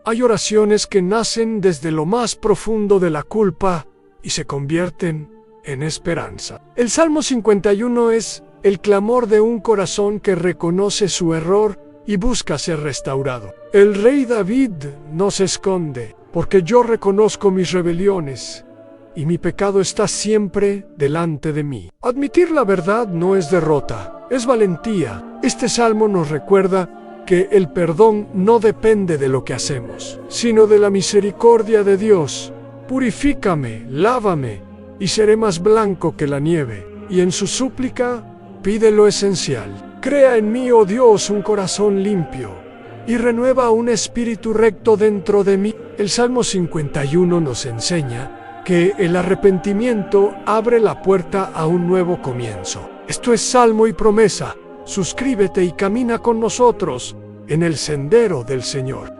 Hay oraciones que nacen desde lo más profundo de la culpa y se convierten en esperanza. El Salmo 51 es el clamor de un corazón que reconoce su error y busca ser restaurado. El rey David no se esconde, porque yo reconozco mis rebeliones y mi pecado está siempre delante de mí. Admitir la verdad no es derrota, es valentía. Este salmo nos recuerda que el perdón no depende de lo que hacemos, sino de la misericordia de Dios. Purifícame, lávame, y seré más blanco que la nieve. Y en su súplica pide lo esencial. Crea en mí, oh Dios, un corazón limpio, y renueva un espíritu recto dentro de mí. El Salmo 51 nos enseña que el arrepentimiento abre la puerta a un nuevo comienzo. Esto es Salmo y Promesa. Suscríbete y camina con nosotros en el sendero del Señor.